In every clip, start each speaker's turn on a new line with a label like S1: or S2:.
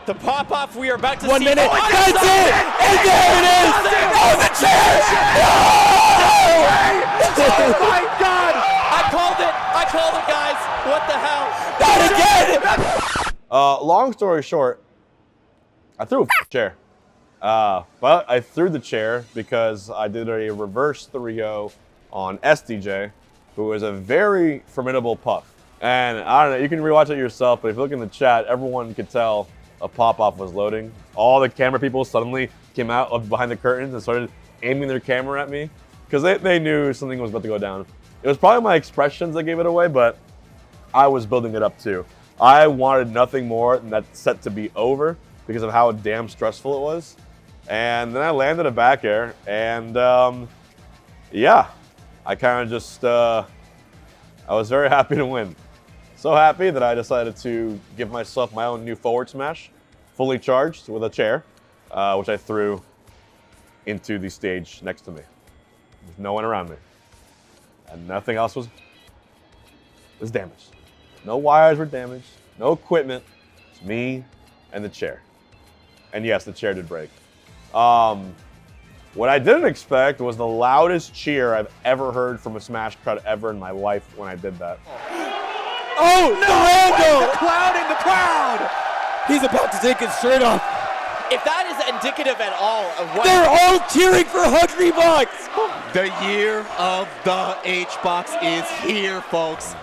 S1: The pop-off we are about to see.
S2: 1 minute.
S1: Oh,
S2: That's it! And there it is! Oh, the chair!
S1: Oh my God! I called it, guys. What the hell?
S2: Not again!
S3: Long story short, I threw a chair. But I threw the chair because I did a reverse 3-0 on SDJ, who is a very formidable puff. And I don't know, you can rewatch it yourself, but if you look in the chat, everyone could tell a pop-off was loading. All the camera people suddenly came out of behind the curtains and started aiming their camera at me because they knew something was about to go down. It was probably my expressions that gave it away, but I was building it up too. I wanted nothing more than that set to be over because of how damn stressful it was. And then I landed a back air, and yeah, I kind of just, I was very happy to win. So happy that I decided to give myself my own new forward smash, fully charged with a chair, which I threw into the stage next to me. There's no one around me. And nothing else was damaged. No wires were damaged, no equipment, it's me and the chair. And yes, the chair did break. What I didn't expect was the loudest cheer I've ever heard from a Smash crowd ever in my life when I did that.
S2: Oh, no!
S1: The clown in the crowd!
S2: He's about to take his shirt off.
S1: If that is indicative at all of what...
S2: They're all cheering for Hungrybox!
S4: The year of the H-Box is here, folks.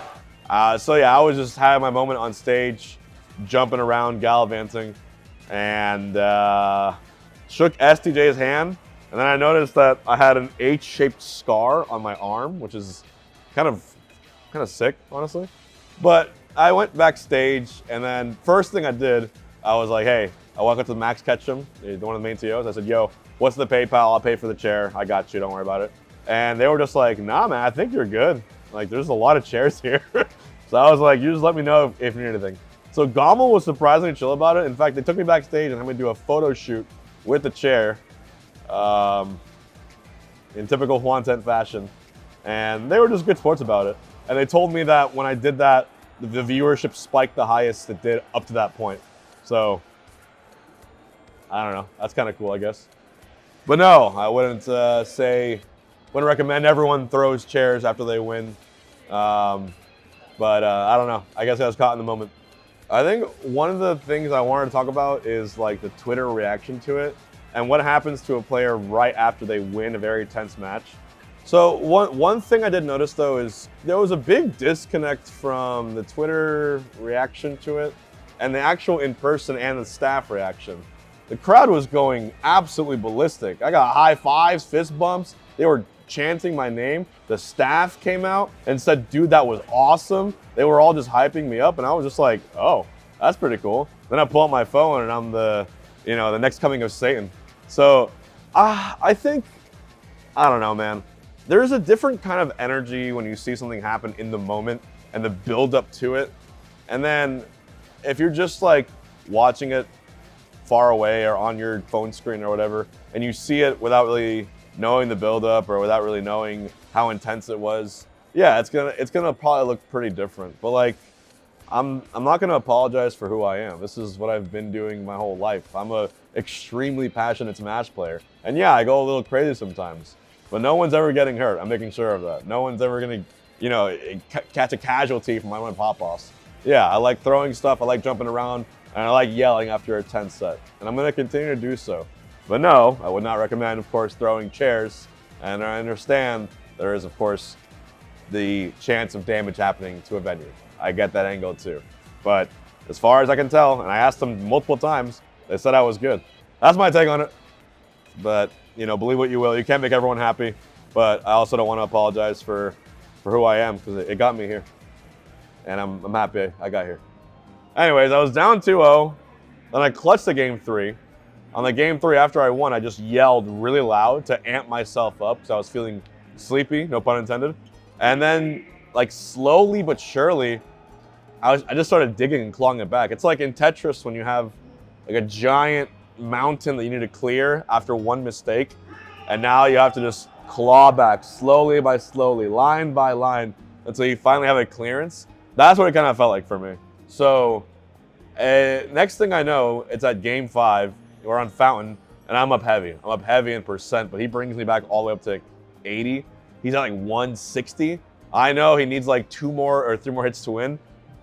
S3: So yeah, I was just having my moment on stage, jumping around, gallivanting, and shook STJ's hand. And then I noticed that I had an H-shaped scar on my arm, which is kind of sick, honestly. But I went backstage, and then first thing I did, I was like, hey, I walked up to Max Ketchum, one of the main TOs. I said, yo, what's the PayPal? I'll pay for the chair. I got you. Don't worry about it. And they were just like, nah, man, I think you're good. Like, there's a lot of chairs here. So I was like, you just let me know if you need anything. So GOML was surprisingly chill about it. In fact, they took me backstage and had me do a photo shoot with the chair in typical Juan-Tent fashion. And they were just good sports about it. And they told me that when I did that, the viewership spiked the highest it did up to that point. So, I don't know. That's kind of cool, I guess. But no, I wouldn't wouldn't recommend everyone throws chairs after they win. But I don't know. I guess I was caught in the moment. I think one of the things I wanted to talk about is like the Twitter reaction to it and what happens to a player right after they win a very tense match. So one thing I did notice though is there was a big disconnect from the Twitter reaction to it and the actual in-person and the staff reaction. The crowd was going absolutely ballistic. I got high fives, fist bumps. They were chanting my name. The staff came out and said, dude, that was awesome. They were all just hyping me up and I was just like, oh, that's pretty cool. Then I pull out my phone and I'm the next coming of Satan. So I think, I don't know, man. There's a different kind of energy when you see something happen in the moment and the build up to it. And then if you're just like watching it far away or on your phone screen or whatever, and you see it without really knowing the build up or without really knowing how intense it was, yeah, it's gonna probably look pretty different. But like, I'm not gonna apologize for who I am. This is what I've been doing my whole life. I'm a extremely passionate Smash player. And yeah, I go a little crazy sometimes. But no one's ever getting hurt. I'm making sure of that. No one's ever gonna, catch a casualty from my own pop-offs. Yeah, I like throwing stuff, I like jumping around, and I like yelling after a tense set. And I'm gonna continue to do so. But no, I would not recommend, of course, throwing chairs. And I understand there is, of course, the chance of damage happening to a venue. I get that angle too. But as far as I can tell, and I asked them multiple times, they said I was good. That's my take on it. But, believe what you will. You can't make everyone happy. But I also don't want to apologize for who I am because it got me here. And I'm happy I got here. Anyways, I was down 2-0. Then I clutched the game 3. On the game 3, after I won, I just yelled really loud to amp myself up because I was feeling sleepy, no pun intended. And then, like, slowly but surely, I just started digging and clawing it back. It's like in Tetris when you have like a giant mountain that you need to clear after one mistake, and now you have to just claw back slowly by slowly, line by line, until you finally have a clearance. That's what it kind of felt like for me. So Next thing I know, it's at game 5. We're on Fountain, and I'm up heavy. I'm up heavy in percent, but he brings me back all the way up to 80. He's at like 160. I know he needs like 2 more or 3 more hits to win,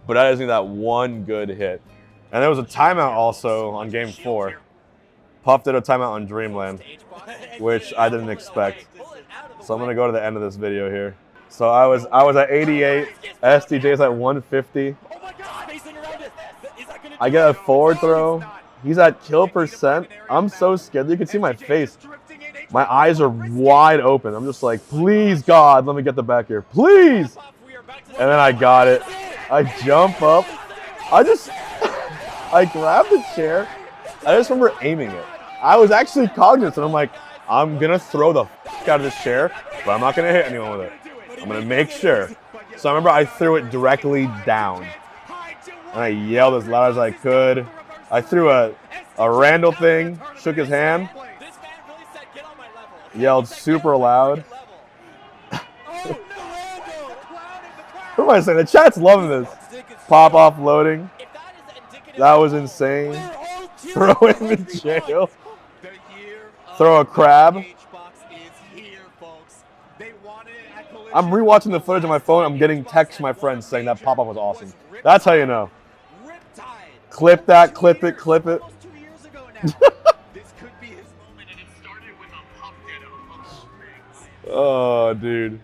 S3: but I just need that one good hit. And there was a timeout also on game 4. Puff did a timeout on Dreamland, which I didn't expect. So I'm gonna go to the end of this video here. So I was at 88. SDJ's at 150. I get a forward throw. He's at kill percent. I'm so scared. You can see my face. My eyes are wide open. I'm just like, please, God, let me get the back here. Please. And then I got it. I jump up. I grab the chair. I just remember aiming it. I was actually cognizant. I'm like, I'm going to throw the out of this chair, but I'm not going to hit anyone with it. I'm going to make sure. So I remember I threw it directly down. And I yelled as loud as I could. I threw a Randall thing, shook his hand, yelled super loud. What am I saying? The chat's loving this. Pop off loading. That was insane. Throw him in jail. Throw a crab. I'm rewatching the footage on my phone. I'm getting texts from my friends saying that pop off was awesome. That's how you know. Clip that, clip it, clip it. Oh, dude.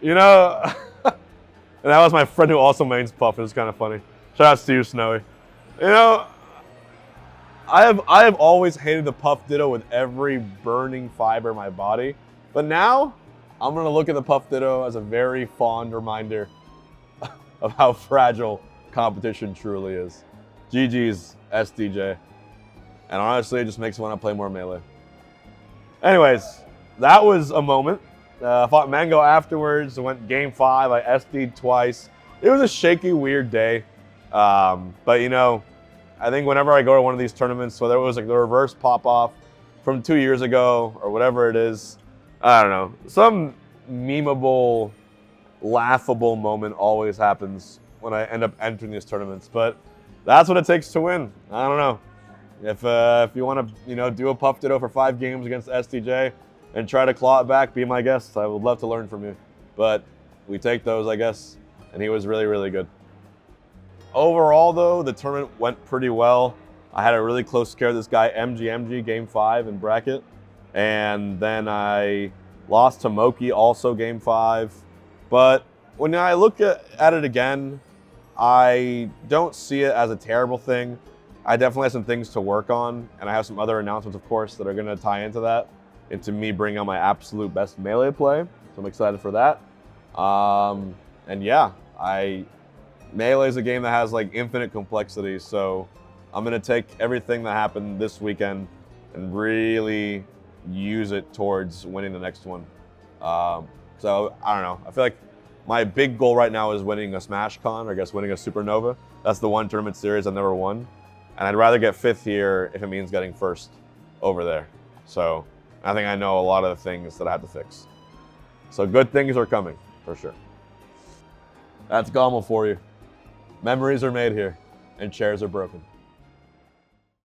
S3: You know, and that was my friend who also mains Puff. It was kind of funny. Shout out to you, Snowy. You know, I have always hated the Puff Ditto with every burning fiber in my body. But now, I'm going to look at the Puff Ditto as a very fond reminder of how fragile competition truly is. GG's, SDJ. And honestly, it just makes me want to play more Melee. Anyways, that was a moment. I fought Mango afterwards. I went game 5. I SD'd twice. It was a shaky, weird day. But, you know, I think whenever I go to one of these tournaments, whether it was like the reverse pop-off from 2 years ago or whatever it is, I don't know. Some memeable, laughable moment always happens when I end up entering these tournaments. But that's what it takes to win. I don't know. If you want to, you know, do a Puff Ditto for 5 games against SDJ and try to claw it back, be my guest. I would love to learn from you. But we take those, I guess. And he was really, really good. Overall, though, the tournament went pretty well. I had a really close scare with this guy, MG game 5 in bracket. And then I lost to Moki, also game 5. But when I look at it again, I don't see it as a terrible thing. I definitely have some things to work on, and I have some other announcements, of course, that are going to tie into that, into me bringing out my absolute best Melee play. So I'm excited for that. And yeah, Melee is a game that has like infinite complexity, so I'm going to take everything that happened this weekend and really use it towards winning the next one. So I don't know. I feel like my big goal right now is winning a Smash Con, or I guess winning a Supernova. That's the one tournament series I've never won. And I'd rather get 5th here if it means getting 1st over there. So I think I know a lot of the things that I have to fix. So good things are coming, for sure. That's GOML for you. Memories are made here, and chairs are broken.